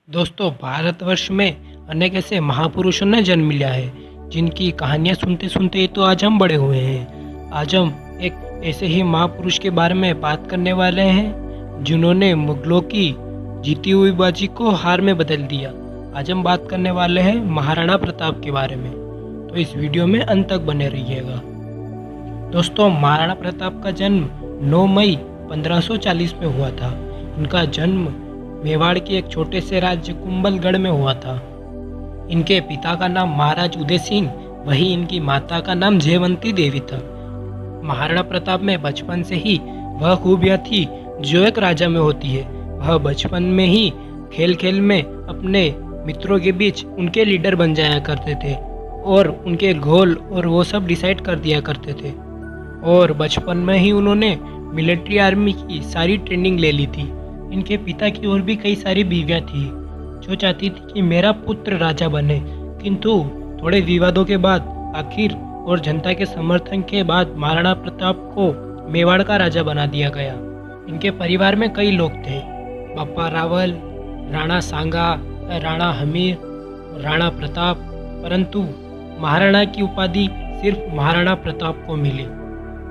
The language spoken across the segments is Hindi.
दोस्तों, भारतवर्ष में अनेक ऐसे महापुरुषों ने जन्म लिया है जिनकी कहानियाँ सुनते सुनते तो आज हम बड़े हुए हैं। आज हम एक ऐसे ही महापुरुष के बारे में बात करने वाले हैं जिन्होंने मुगलों की जीती हुई बाजी को हार में बदल दिया। आज हम बात करने वाले हैं महाराणा प्रताप के बारे में, तो इस वीडियो में अंत तक बने रहिएगा। दोस्तों, महाराणा प्रताप का जन्म 9 मई 1540 में हुआ था। इनका जन्म मेवाड़ के एक छोटे से राज्य कुंभलगढ़ में हुआ था। इनके पिता का नाम महाराज उदय सिंह, वही इनकी माता का नाम जयवंती देवी था। महाराणा प्रताप में बचपन से ही वह खूबियाँ थी जो एक राजा में होती है। वह बचपन में ही खेल खेल में अपने मित्रों के बीच उनके लीडर बन जाया करते थे और उनके गोल और वो सब डिसाइड कर दिया करते थे। और बचपन में ही उन्होंने मिलिट्री आर्मी की सारी ट्रेनिंग ले ली थी। इनके पिता की और भी कई सारी बीवियां थी जो चाहती थी कि मेरा पुत्र राजा बने, किंतु थोड़े विवादों के बाद आखिर और जनता के समर्थन के बाद महाराणा प्रताप को मेवाड़ का राजा बना दिया गया। इनके परिवार में कई लोग थे, बापा रावल, राणा सांगा, राणा हमीर और राणा प्रताप, परंतु महाराणा की उपाधि सिर्फ महाराणा प्रताप को मिली।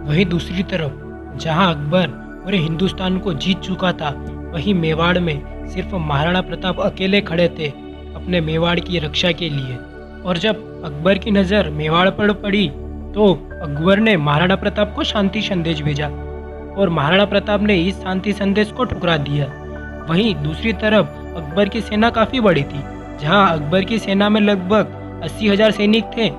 वहीं दूसरी तरफ जहां अकबर पूरे हिंदुस्तान को जीत चुका था, वहीं मेवाड़ में सिर्फ महाराणा प्रताप अकेले खड़े थे अपने मेवाड़ की रक्षा के लिए। और जब अकबर की नज़र मेवाड़ पर पड़ी तो अकबर ने महाराणा प्रताप को शांति संदेश भेजा और महाराणा प्रताप ने इस शांति संदेश को ठुकरा दिया। वहीं दूसरी तरफ अकबर की सेना काफ़ी बड़ी थी। जहां अकबर की सेना में लगभग 80,000 सैनिक थे,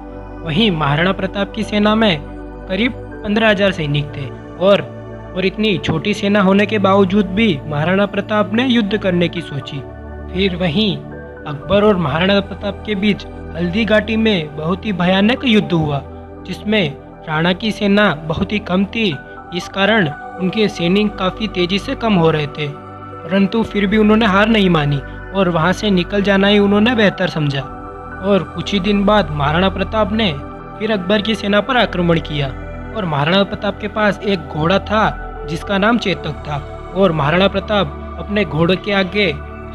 वहीं महाराणा प्रताप की सेना में करीब 15,000 सैनिक थे। और इतनी छोटी सेना होने के बावजूद भी महाराणा प्रताप ने युद्ध करने की सोची। फिर वहीं अकबर और महाराणा प्रताप के बीच हल्दी घाटी में बहुत ही भयानक युद्ध हुआ, जिसमें राणा की सेना बहुत ही कम थी। इस कारण उनके सैनिक काफ़ी तेजी से कम हो रहे थे, परंतु फिर भी उन्होंने हार नहीं मानी और वहां से निकल जाना ही उन्होंने बेहतर समझा। और कुछ ही दिन बाद महाराणा प्रताप ने फिर अकबर की सेना पर आक्रमण किया। और महाराणा प्रताप के पास एक घोड़ा था जिसका नाम चेतक था, और महाराणा प्रताप अपने घोड़े के आगे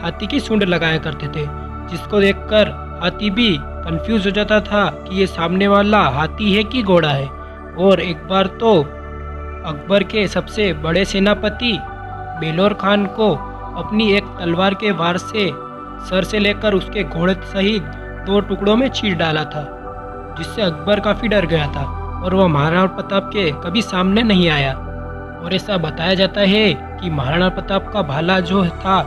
हाथी की सूंड लगाया करते थे, जिसको देखकर हाथी भी कंफ्यूज हो जाता था कि ये सामने वाला हाथी है कि घोड़ा है। और एक बार तो अकबर के सबसे बड़े सेनापति बेलोर खान को अपनी एक तलवार के वार से सर से लेकर उसके घोड़े सहित 2 टुकड़ों में चीर डाला था, जिससे अकबर काफ़ी डर गया था और वह महाराणा प्रताप के कभी सामने नहीं आया। और ऐसा बताया जाता है कि महाराणा प्रताप का भाला जो था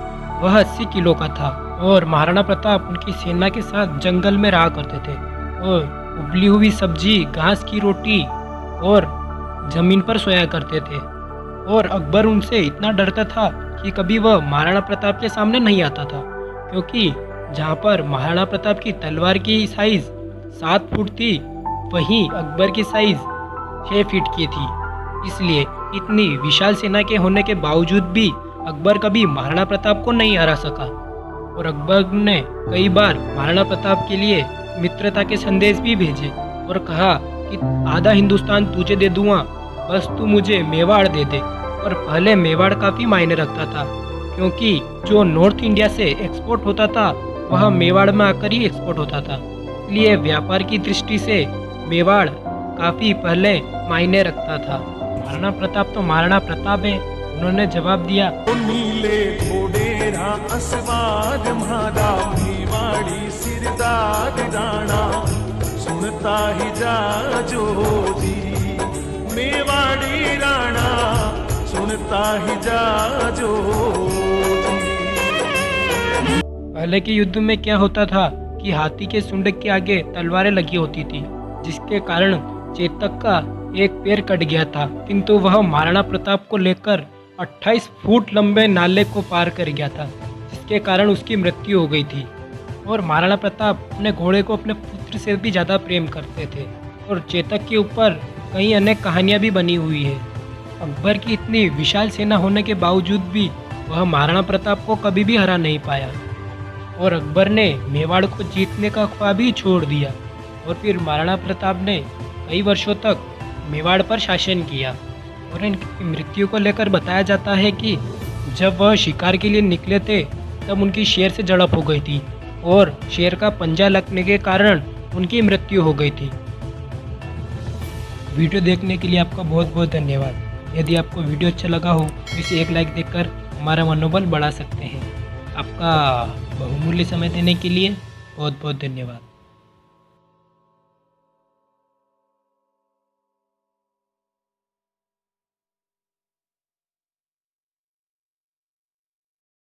वह 80 किलो का था। और महाराणा प्रताप उनकी सेना के साथ जंगल में रहा करते थे और उबली हुई सब्जी, घास की रोटी और जमीन पर सोया करते थे। और अकबर उनसे इतना डरता था कि कभी वह महाराणा प्रताप के सामने नहीं आता था, क्योंकि जहाँ पर महाराणा प्रताप की तलवार की साइज 7 फुट थी, वहीं अकबर की साइज 6 फीट की थी। इसलिए इतनी विशाल सेना के होने के बावजूद भी अकबर कभी महाराणा प्रताप को नहीं हरा सका। और अकबर ने कई बार महाराणा प्रताप के लिए मित्रता के संदेश भी भेजे और कहा कि आधा हिंदुस्तान तुझे दे दूंगा, बस तू मुझे मेवाड़ दे दे। और पहले मेवाड़ काफ़ी मायने रखता था, क्योंकि जो नॉर्थ इंडिया से एक्सपोर्ट होता था वह मेवाड़ में आकर ही एक्सपोर्ट होता था। इसलिए व्यापार की दृष्टि से मेवाड़ काफ़ी पहले मायने रखता था। महाराणा प्रताप तो महाराणा प्रताप है। उन्होंने जवाब दिया, नीले घोडेरा असवार म्हारा मेवाड़ी सिरदार राणा, सुनता ही जा जोधी मेवाड़ी राणा, सुनता ही जा जोधी। पहले के युद्ध में क्या होता था कि हाथी के सूंड के आगे तलवारें लगी होती थी, जिसके कारण चेतक का एक पैर कट गया था, किंतु वह महाराणा प्रताप को लेकर 28 फुट लंबे नाले को पार कर गया था, जिसके कारण उसकी मृत्यु हो गई थी। और महाराणा प्रताप अपने घोड़े को अपने पुत्र से भी ज़्यादा प्रेम करते थे। और चेतक के ऊपर कई अनेक कहानियाँ भी बनी हुई है। अकबर की इतनी विशाल सेना होने के बावजूद भी वह महाराणा प्रताप को कभी भी हरा नहीं पाया। और अकबर ने मेवाड़ को जीतने का ख्वाब ही छोड़ दिया। और फिर महाराणा प्रताप ने कई वर्षों तक मेवाड़ पर शासन किया। और इनकी मृत्यु को लेकर बताया जाता है कि जब वह शिकार के लिए निकले थे तब उनकी शेर से झड़प हो गई थी और शेर का पंजा लगने के कारण उनकी मृत्यु हो गई थी। वीडियो देखने के लिए आपका बहुत बहुत धन्यवाद। यदि आपको वीडियो अच्छा लगा हो तो इसे एक लाइक देकर हमारा मनोबल बढ़ा सकते हैं। आपका बहुमूल्य समय देने के लिए बहुत बहुत धन्यवाद।